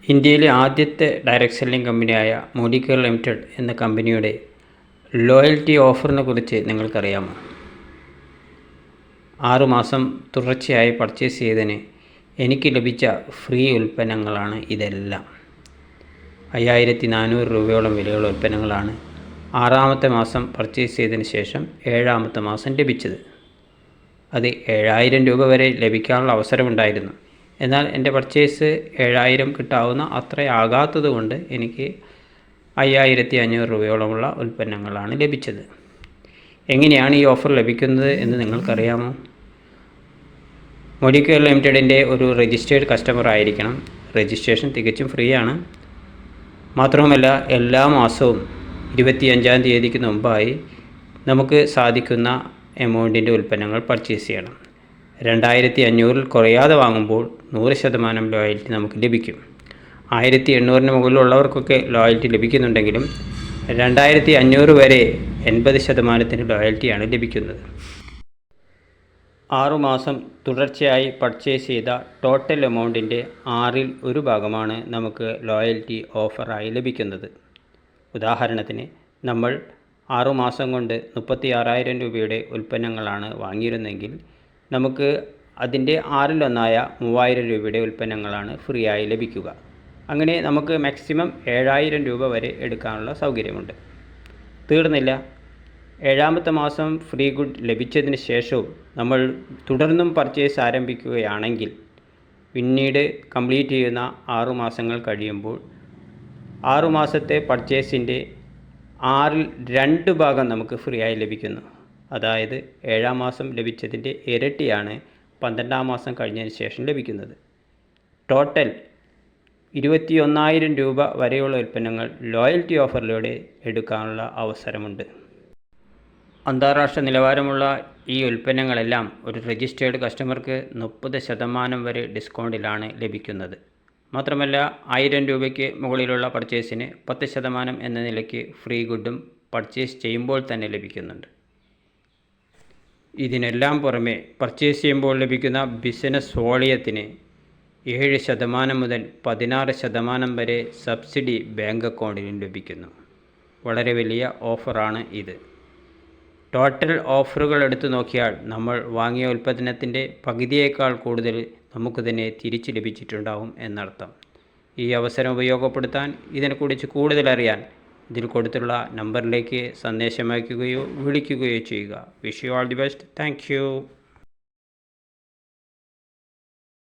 ഇന്ത്യയിലെ ആദ്യത്തെ direct selling കമ്പനിയായ മോഡികെയർ ലിമിറ്റഡ് എന്ന കമ്പനിയുടെ ലോയൽറ്റി ഓഫറിനെ കുറിച്ച് നിങ്ങൾക്കറിയാമോ? 6 മാസം തുടർച്ചയായി പർച്ചേസ് ചെയ്തതിന് എനിക്ക് ലഭിച്ച ഫ്രീ ഉൽപ്പന്നങ്ങളാണ് ഇതെല്ലാം. 5400 രൂപയോളം വിലയുള്ള ഉൽപ്പന്നങ്ങളാണ് 6-ാമത്തെ മാസം പർച്ചേസ് ചെയ്തതിന് ശേഷം 7-ാമത്തെ മാസം ലഭിച്ചത്. അത് 7000 രൂപ വരെ ലഭിക്കാനുള്ള അവസരമുണ്ടായിരുന്നു. എന്നാൽ എൻ്റെ പർച്ചേസ് 7000 കിട്ടാവുന്ന അത്രയാകാത്തത് കൊണ്ട് എനിക്ക് 5500 രൂപയോളമുള്ള ഉൽപ്പന്നങ്ങളാണ് ലഭിച്ചത്. എങ്ങനെയാണ് ഈ ഓഫർ ലഭിക്കുന്നത് എന്ന് നിങ്ങൾക്കറിയാമോ? മോഡികെയർ ലിമിറ്റഡിൻ്റെ ഒരു രജിസ്റ്റേർഡ് കസ്റ്റമർ ആയിരിക്കണം. രജിസ്ട്രേഷൻ തികച്ചും ഫ്രീ ആണ്. മാത്രവുമല്ല, എല്ലാ മാസവും 25-ാം തീയതിക്ക് മുമ്പായി നമുക്ക് സാധിക്കുന്ന എമൗണ്ടിൻ്റെ ഉൽപ്പന്നങ്ങൾ പർച്ചേസ് ചെയ്യണം. 2500 കുറയാതെ വാങ്ങുമ്പോൾ 100% ലോയൽറ്റി നമുക്ക് ലഭിക്കും. 1800 മുകളിലുള്ളവർക്കൊക്കെ ലോയൽറ്റി ലഭിക്കുന്നുണ്ടെങ്കിലും 2500 വരെ 80% ലോയൽറ്റിയാണ് ലഭിക്കുന്നത്. 6 മാസം തുടർച്ചയായി പർച്ചേസ് ചെയ്ത ടോട്ടൽ എമൗണ്ടിൻ്റെ 1/6 ഭാഗമാണ് നമുക്ക് ലോയൽറ്റി ഓഫറായി ലഭിക്കുന്നത്. ഉദാഹരണത്തിന്, നമ്മൾ 6 മാസം കൊണ്ട് 36,000 രൂപയുടെ ഉൽപ്പന്നങ്ങളാണ് വാങ്ങിയിരുന്നെങ്കിൽ നമുക്ക് അതിൻ്റെ 1/6 3000 രൂപയുടെ ഉൽപ്പന്നങ്ങളാണ് ഫ്രീ ആയി ലഭിക്കുക. അങ്ങനെ നമുക്ക് മാക്സിമം 7000 രൂപ വരെ എടുക്കാനുള്ള സൗകര്യമുണ്ട്. തീർന്നില്ല, 7-ാമത്തെ മാസം ഫ്രീ ഗുഡ് ലഭിച്ചതിന് ശേഷവും നമ്മൾ തുടർന്നും പർച്ചേസ് ആരംഭിക്കുകയാണെങ്കിൽ പിന്നീട് കംപ്ലീറ്റ് ചെയ്യുന്ന 6 മാസങ്ങൾ കഴിയുമ്പോൾ 6 മാസത്തെ പർച്ചേസിൻ്റെ 2 ഭാഗം നമുക്ക് ഫ്രീ ആയി ലഭിക്കുന്നു. അതായത് 7-ാം മാസം ലഭിച്ചതിൻ്റെ ഇരട്ടിയാണ് 12-ാം മാസം കഴിഞ്ഞതിന് ശേഷം ലഭിക്കുന്നത്. ടോട്ടൽ 21,000 രൂപ വരെയുള്ള ഉൽപ്പന്നങ്ങൾ ലോയൽറ്റി ഓഫറിലൂടെ എടുക്കാനുള്ള അവസരമുണ്ട്. അന്താരാഷ്ട്ര നിലവാരമുള്ള ഈ ഉൽപ്പന്നങ്ങളെല്ലാം ഒരു രജിസ്റ്റേർഡ് കസ്റ്റമർക്ക് 30% വരെ ഡിസ്കൗണ്ടിലാണ് ലഭിക്കുന്നത്. മാത്രമല്ല, 1000 രൂപയ്ക്ക് മുകളിലുള്ള പർച്ചേസിന് 10% എന്ന നിലയ്ക്ക് ഫ്രീ ഗുഡും പർച്ചേസ് ചെയ്യുമ്പോൾ തന്നെ ലഭിക്കുന്നുണ്ട്. ഇതിനെല്ലാം പുറമെ പർച്ചേസ് ചെയ്യുമ്പോൾ ലഭിക്കുന്ന ബിസിനസ് വോളിയത്തിന് 7% മുതൽ 16% വരെ സബ്സിഡി ബാങ്ക് അക്കൗണ്ടിലും ലഭിക്കുന്നു. വളരെ വലിയ ഓഫറാണ് ഇത്. ടോട്ടൽ ഓഫറുകൾ എടുത്തു നോക്കിയാൽ നമ്മൾ വാങ്ങിയ ഉൽപ്പന്നത്തിൻ്റെ പകുതിയേക്കാൾ കൂടുതൽ നമുക്ക് തന്നെ തിരിച്ചു ലഭിച്ചിട്ടുണ്ടാവും എന്നർത്ഥം. ഈ അവസരം ഉപയോഗപ്പെടുത്താൻ, ഇതിനെക്കുറിച്ച് കൂടുതൽ അറിയാൻ ഇതിൽ കൊടുത്തുള്ള നമ്പറിലേക്ക് സന്ദേശം അയയ്ക്കുകയോ വിളിക്കുകയോ ചെയ്യുക. Wish you all the best. Thank you.